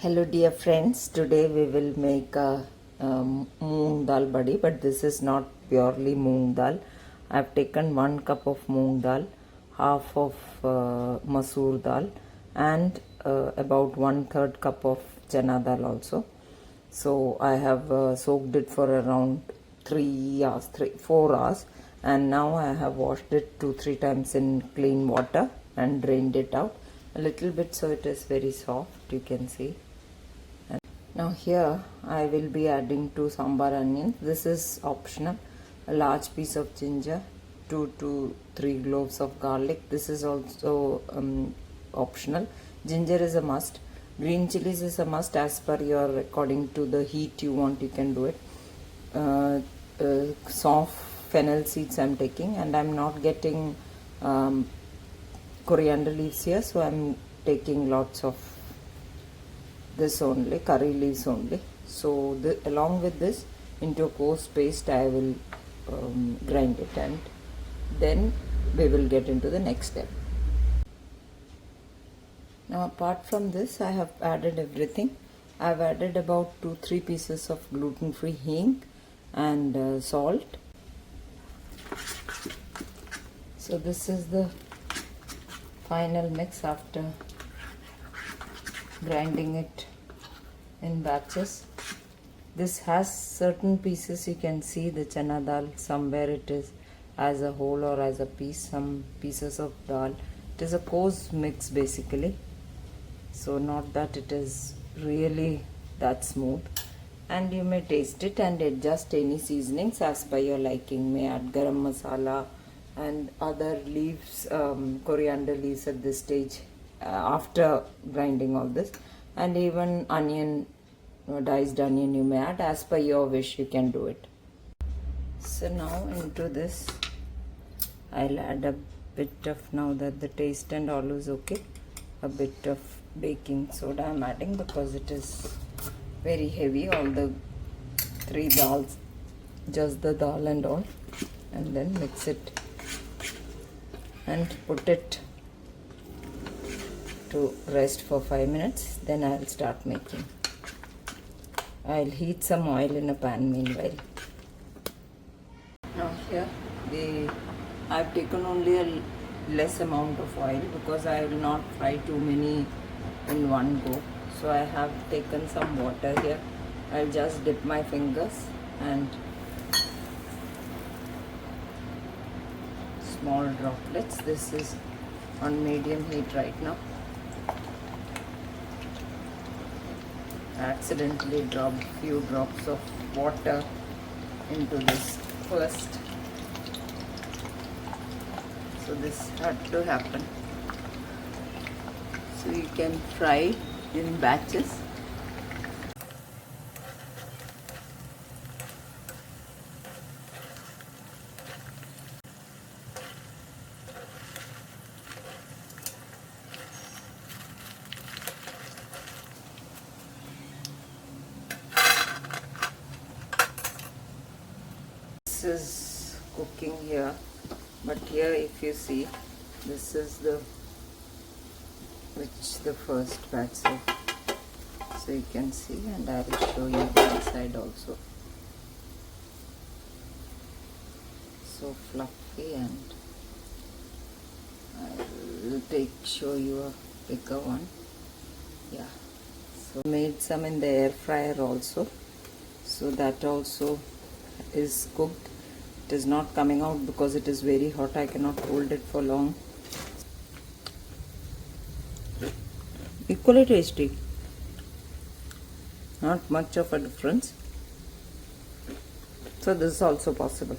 Hello dear friends, today we will make a moong dal badi, but this is not purely moong dal. I have taken 1 cup of moong dal, half of masoor dal and about 1/3 cup of chana dal also. So I have soaked it for around 4 hours, and now I have washed it 2-3 times in clean water and drained it out a little bit so it is very soft, you can see. Now here I will be adding 2 sambar onions. This is optional. A large piece of ginger, 2 to 3 cloves of garlic. This is also optional. Ginger is a must. Green chillies is a must as per your according to the heat you want. You can do it. Saunf, fennel seeds I'm taking, and I'm not getting coriander leaves here, so I'm taking lots of this only, curry leaves only. So along with this into a coarse paste I will grind it, and then we will get into the next step. Now apart from this I have added everything. I have added about 2-3 pieces of gluten-free hing and salt. So this is the final mix after grinding it in batches. This has certain pieces, you can see the chana dal, somewhere it is as a whole or as a piece, some pieces of dal. It is a coarse mix basically, so not that it is really that smooth. And you may taste it and adjust any seasonings as per your liking. May add garam masala and other leaves, coriander leaves at this stage after grinding all this, and even onion, diced onion you may add as per your wish. You can do it. So now into this I'll add a bit of, now that the taste and all is okay, a bit of baking soda I'm adding because it is very heavy, all the 3 dals, just the dal and all, and then mix it and put it to rest for 5 minutes. Then I'll start making. I'll heat some oil in a pan meanwhile. Now here I've taken only a less amount of oil because I will not fry too many in one go. So I have taken some water here. I'll just dip my fingers and small droplets. This is on medium heat right now. I accidentally dropped few drops of water into this first, so this had to happen. So you can fry in batches. This is cooking here, but here if you see, this is the first batch, so you can see, and I will show you the inside also. So fluffy, and I will show you a bigger one. Yeah, so made some in the air fryer also, so that also is cooked. It is not coming out because it is very hot. I cannot hold it for long. Equally tasty, not much of a difference. So this is also possible.